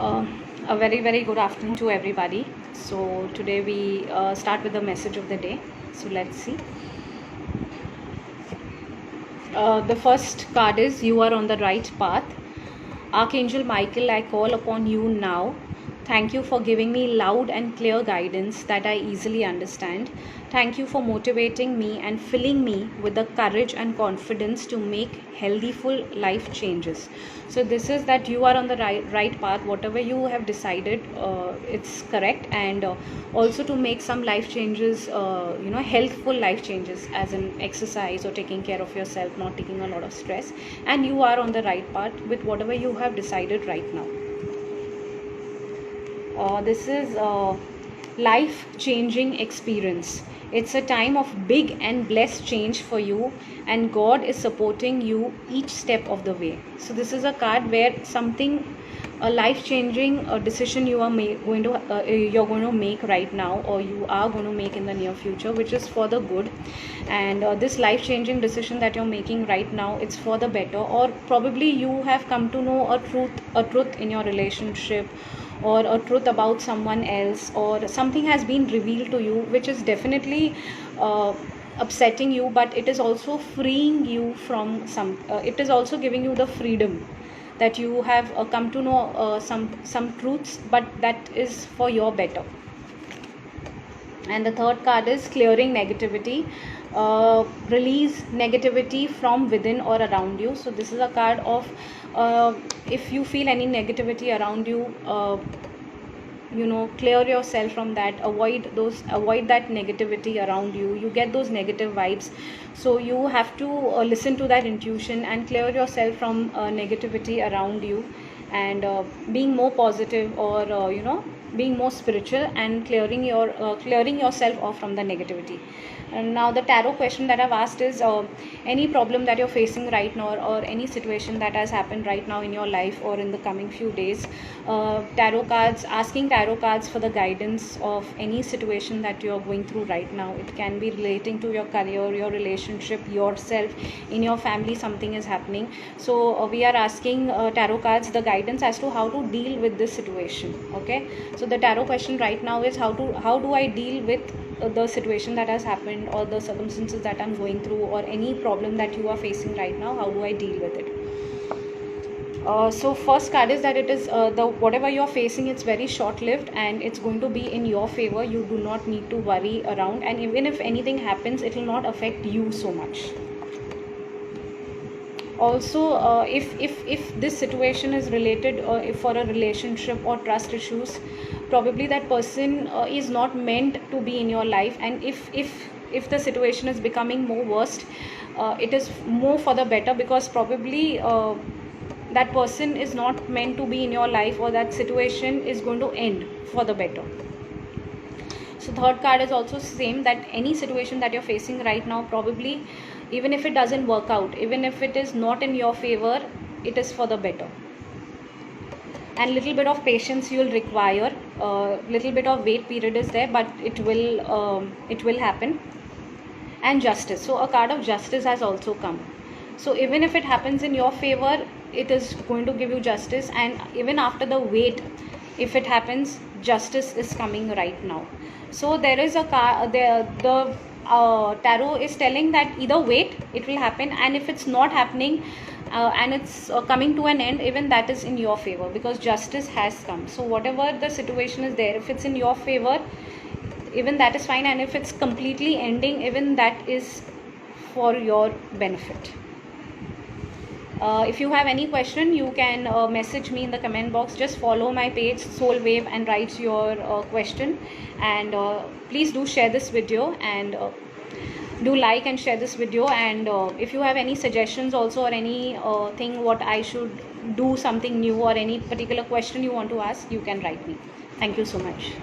Uh, a very good afternoon to everybody. So today we start with the message of the day. So let's see. The first card is you are on the right path. Archangel Michael, I call upon you now. Thank you for giving me loud and clear guidance that I easily understand. Thank you for motivating me and filling me with the courage and confidence to make healthy, full life changes. So this is that you are on the right path. Whatever you have decided, it's correct, and also to make some life changes, healthful life changes, as in exercise or taking care of yourself, not taking a lot of stress. And you are on the right path with whatever you have decided right now. This is life changing experience. It's a time of big and blessed change for you, and God is supporting you each step of the way. So this is a card where something, a life changing decision you are you're going to make right now, or you are going to make in the near future, which is for the good. And this life changing decision that you're making right now, it's for the better, or probably you have come to know a truth in your relationship, or a truth about someone else, or something has been revealed to you which is definitely upsetting you, but it is also freeing you from it is also giving you the freedom that you have come to know some truths, but that is for your better. And the third card is clearing negativity. Release negativity from within or around you. So this is a card of if you feel any negativity around you, clear yourself from that. Avoid that negativity around you. You get those negative vibes, so you have to listen to that intuition and clear yourself from negativity around you, and being more positive, or being more spiritual, and clearing yourself off from the negativity. And now the tarot question that I've asked is any problem that you're facing right now, or any situation that has happened right now in your life or in the coming few days. Asking tarot cards for the guidance of any situation that you're going through right now. It can be relating to your career, your relationship, yourself, in your family something is happening. So we are asking tarot cards the guidance as to how to deal with this situation. Okay, so the tarot question right now is how do I deal with the situation that has happened, or the circumstances that I'm going through, or any problem that you are facing right now. How do I deal with it? So first card is that it is whatever you're facing, it's very short lived, and it's going to be in your favor. You do not need to worry around, and even if anything happens, it will not affect you so much. Also, if this situation is related, if for a relationship or trust issues, probably that person is not meant to be in your life. And if the situation is becoming more worst, it is more for the better, because probably that person is not meant to be in your life, or that situation is going to end for the better. So third card is also same, that any situation that you're facing right now, probably even if it doesn't work out, even if it is not in your favor, it is for the better. And little bit of patience you will require, little bit of wait period is there, but it will happen. And justice, so a card of justice has also come. So even if it happens in your favor, it is going to give you justice, and even after the wait, if it happens, justice is coming right now. So there is a card, the tarot is telling that either wait, it will happen, and if it's not happening, and it's coming to an end, even that is in your favor, because justice has come. So whatever the situation is there, if it's in your favor, even that is fine, and if it's completely ending, even that is for your benefit. If you have any question, you can message me in the comment box. Just follow my page Soul Wave and write your question, and please do share this video, and do like and share this video. And if you have any suggestions also, or any thing what I should do something new, or any particular question you want to ask, you can write me. Thank you so much.